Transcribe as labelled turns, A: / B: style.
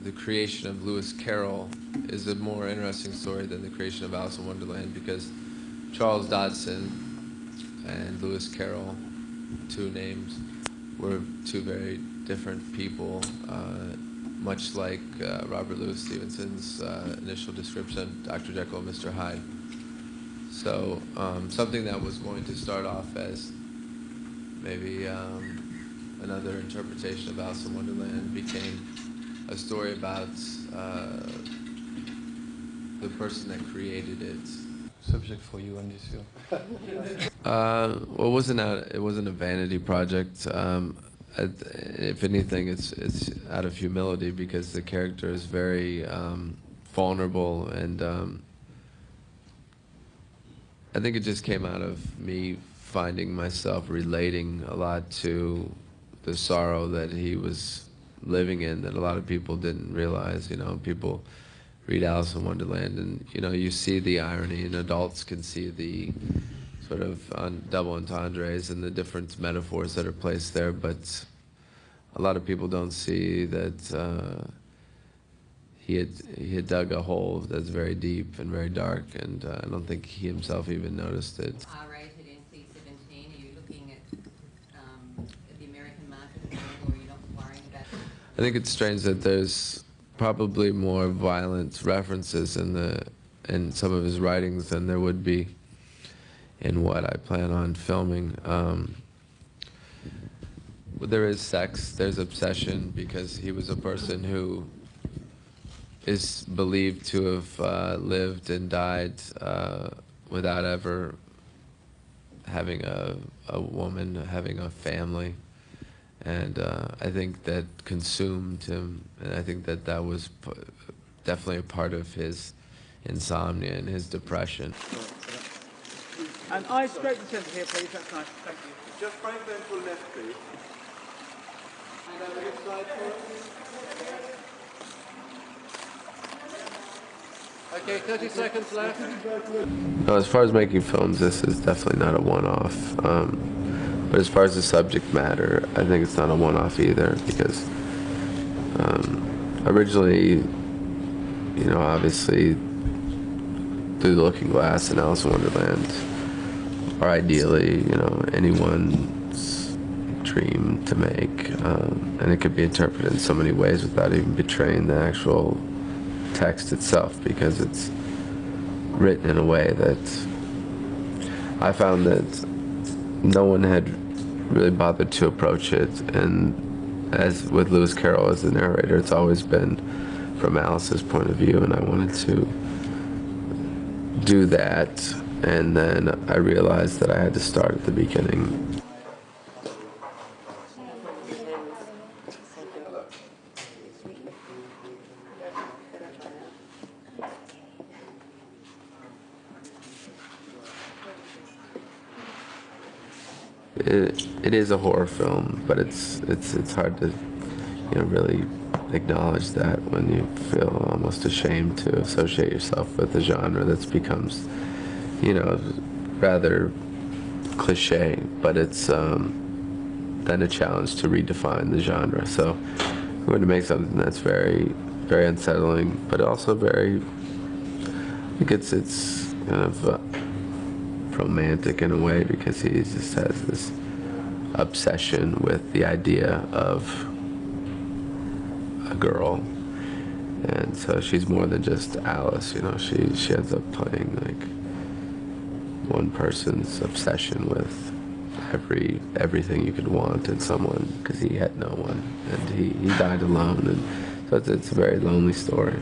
A: The creation of Lewis Carroll is a more interesting story than the creation of Alice in Wonderland, because Charles Dodson and Lewis Carroll, two names, were two very different people, much like Robert Louis Stevenson's initial description, Dr. Jekyll and Mr. Hyde. So something that was going to start off as maybe another interpretation of Alice in Wonderland became a story about the person that created it.
B: Subject for you and this film.
A: Well, it wasn't a vanity project. If anything, it's out of humility, because the character is very vulnerable, and I think it just came out of me finding myself relating a lot to the sorrow that he was living in, that a lot of people didn't realize. You know, people read Alice in Wonderland, and you know, you see the irony, and adults can see the sort of double entendres and the different metaphors that are placed there, but a lot of people don't see that he had dug a hole that's very deep and very dark, and I don't think he himself even noticed it.
C: R-rated NC-17, are you looking at the American market as well, or are you not worrying about it?
A: I think it's strange that there's probably more violent references in some of his writings than there would be in what I plan on filming. There is sex, there's obsession, because he was a person who is believed to have lived and died without ever having a woman, having a family. And I think that consumed him, and I think that that was definitely a part of his insomnia and his depression.
D: And eyes straight to centre here, please. That's nice. Thank you.
E: Just break them to left, please. And over this side for us.
B: Okay, 30 seconds left.
A: No, as far as making films, this is definitely not a one-off. But as far as the subject matter, I think it's not a one-off either, because originally, you know, obviously, Through the Looking Glass and Alice in Wonderland are ideally, you know, anyone's dream to make, and it could be interpreted in so many ways without even betraying the actual text itself, because it's written in a way that I found that no one had really bothered to approach it, and as with Lewis Carroll as the narrator, it's always been from Alice's point of view, and I wanted to do that, and then I realized that I had to start at the beginning. It is a horror film, but it's hard to, you know, really acknowledge that when you feel almost ashamed to associate yourself with a genre that's becomes, you know, rather cliche, but it's then a challenge to redefine the genre. So I'm going to make something that's very, very unsettling, but also very, I think it's kind of romantic in a way, because he just has this obsession with the idea of a girl, and so she's more than just Alice. You know, she ends up playing like one person's obsession with everything you could want in someone, because he had no one, and he died alone, and so it's a very lonely story.